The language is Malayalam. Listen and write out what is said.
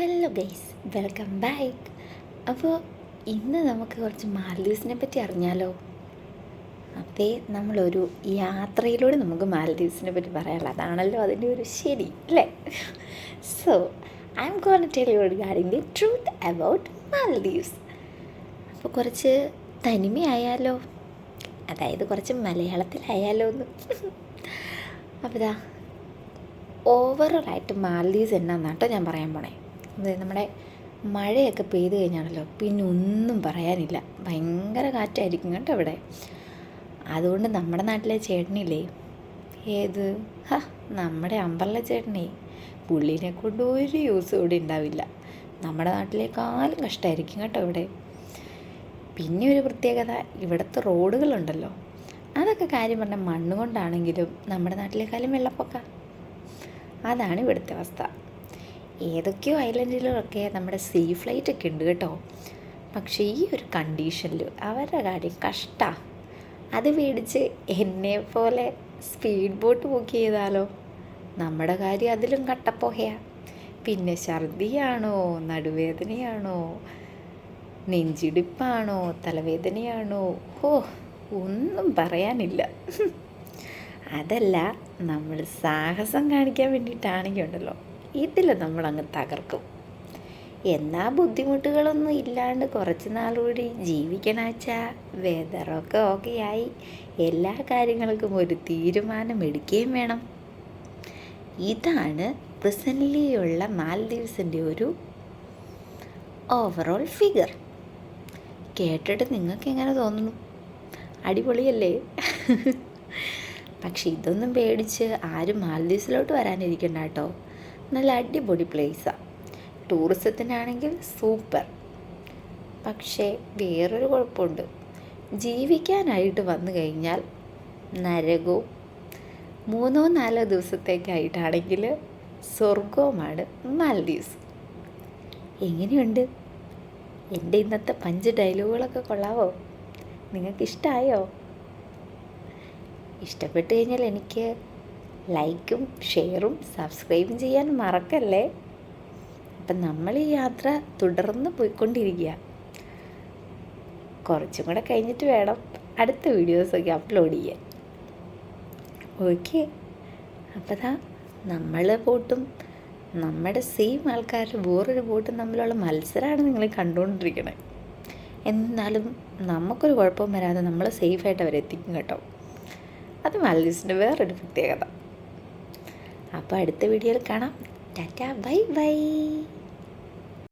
Hello guys, welcome back. അപ്പോൾ ഇന്ന് നമുക്ക് കുറച്ച് മാൽദീവ്സിനെ പറ്റി അറിഞ്ഞാലോ? അതേ, നമ്മളൊരു യാത്രയിലൂടെ നമുക്ക് മാൽദീവ്സിനെ പറ്റി പറയാനുള്ളത് അതാണല്ലോ അതിൻ്റെ ഒരു ശരി അല്ലേ? So I'm gonna tell you regarding the truth about Maldives. അപ്പോൾ കുറച്ച് തനിമയായാലോ, അതായത് കുറച്ച് മലയാളത്തിലായാലോ എന്ന്. അപ്പോൾ ഇതാ ഓവറോളായിട്ട് മാൽദീവ്സ് എന്നാന്നാട്ടോ ഞാൻ പറയാൻ പോണേ. നമ്മുടെ മഴയൊക്കെ പെയ്ത് കഴിഞ്ഞാണല്ലോ പിന്നെ ഒന്നും പറയാനില്ല, ഭയങ്കര കാറ്റായിരിക്കും കേട്ടോ ഇവിടെ. അതുകൊണ്ട് നമ്മുടെ നാട്ടിലെ ചേട്ടനില്ലേ, ഏത് നമ്മുടെ അമ്പർല ചേട്ടനെ, പുള്ളീനെ കൊണ്ട് ഒരു യൂസ് ഇവിടെ ഉണ്ടാവില്ല. നമ്മുടെ നാട്ടിലേക്കാളും കഷ്ടമായിരിക്കും കേട്ടോ ഇവിടെ. പിന്നെ ഒരു പ്രത്യേകത, ഇവിടുത്തെ റോഡുകളുണ്ടല്ലോ, അതൊക്കെ കാര്യം പറഞ്ഞാൽ മണ്ണ് കൊണ്ടാണെങ്കിലും നമ്മുടെ നാട്ടിലേക്കാളും വെള്ളപ്പൊക്ക. അതാണ് ഇവിടുത്തെ അവസ്ഥ. ഏതൊക്കെയോ ഐലൻഡിലൊക്കെ നമ്മുടെ സീ ഫ്ലൈറ്റ് ഒക്കെ ഉണ്ട് കേട്ടോ. പക്ഷേ ഈ ഒരു കണ്ടീഷനിൽ അവരുടെ കാര്യം കഷ്ടമാണ്. അത് മേടിച്ച് എന്നെപ്പോലെ സ്പീഡ് ബോട്ട് ബുക്ക് ചെയ്താലോ, നമ്മുടെ കാര്യം അതിലും കട്ടപ്പോഹയാണ്. പിന്നെ ഛർദിയാണോ, നടുവേദനയാണോ, നെഞ്ചിടിപ്പാണോ, തലവേദനയാണോ, ഒന്നും പറയാനില്ല. അതല്ല, നമ്മൾ സാഹസം കാണിക്കാൻ വേണ്ടിയിട്ടാണെങ്കിൽ ഉണ്ടല്ലോ, ഇതിൽ നമ്മളങ്ങ് തകർക്കും. എന്നാ ബുദ്ധിമുട്ടുകളൊന്നും ഇല്ലാണ്ട് കുറച്ച് നാളുകൂടി ജീവിക്കണച്ചാൽ വെതറൊക്കെ ഓക്കെയായി എല്ലാ കാര്യങ്ങൾക്കും ഒരു തീരുമാനം എടുക്കുകയും വേണം. ഇതാണ് പ്രസൻ്റ്ലിയുള്ള മാൽദീവ്സിൻ്റെ ഒരു ഓവറോൾ ഫിഗർ. കേട്ടിട്ട് നിങ്ങൾക്ക് എങ്ങനെ തോന്നുന്നു? അടിപൊളിയല്ലേ? പക്ഷെ ഇതൊന്നും പേടിച്ച് ആരും മാൽദീവ്സിലോട്ട് വരാനിരിക്കണ്ട കേട്ടോ. നല്ല അടിപൊളി പ്ലേസാണ്, ടൂറിസത്തിനാണെങ്കിൽ സൂപ്പർ. പക്ഷേ വേറൊരു കുഴപ്പമുണ്ട്, ജീവിക്കാനായിട്ട് വന്നു കഴിഞ്ഞാൽ നരകവും. 3-4 ദിവസത്തേക്കായിട്ടാണെങ്കിൽ സ്വർഗവുമാണ് മാൽദീവ്സ്. എങ്ങനെയുണ്ട് എൻ്റെ ഇന്നത്തെ 5 ഡയലോഗുകളൊക്കെ? കൊള്ളാവോ? നിങ്ങൾക്കിഷ്ടമായോ? ഇഷ്ടപ്പെട്ട് കഴിഞ്ഞാൽ എനിക്ക് ലൈക്കും ഷെയറും സബ്സ്ക്രൈബും ചെയ്യാൻ മറക്കല്ലേ. അപ്പം നമ്മൾ ഈ യാത്ര തുടർന്ന് പോയിക്കൊണ്ടിരിക്കുക. കുറച്ചും കൂടെ കഴിഞ്ഞിട്ട് വേണം അടുത്ത വീഡിയോസൊക്കെ അപ്ലോഡ് ചെയ്യാൻ. ഓക്കെ, അപ്പോൾ നമ്മൾ ബോട്ടും നമ്മുടെ സെയിം ആൾക്കാർ വേറൊരു ബോട്ടും തമ്മിലുള്ള മത്സരമാണ് നിങ്ങൾ കണ്ടുകൊണ്ടിരിക്കണേ. എന്നാലും നമുക്കൊരു കുഴപ്പവും വരാതെ നമ്മൾ സേഫായിട്ട് അവരെത്തിക്കും കേട്ടോ. അത് മാൽദീവ്സിൻ്റെ വേറൊരു പ്രത്യേകത. അപ്പോൾ അടുത്ത വീഡിയോയിൽ കാണാം. Tata, bye bye.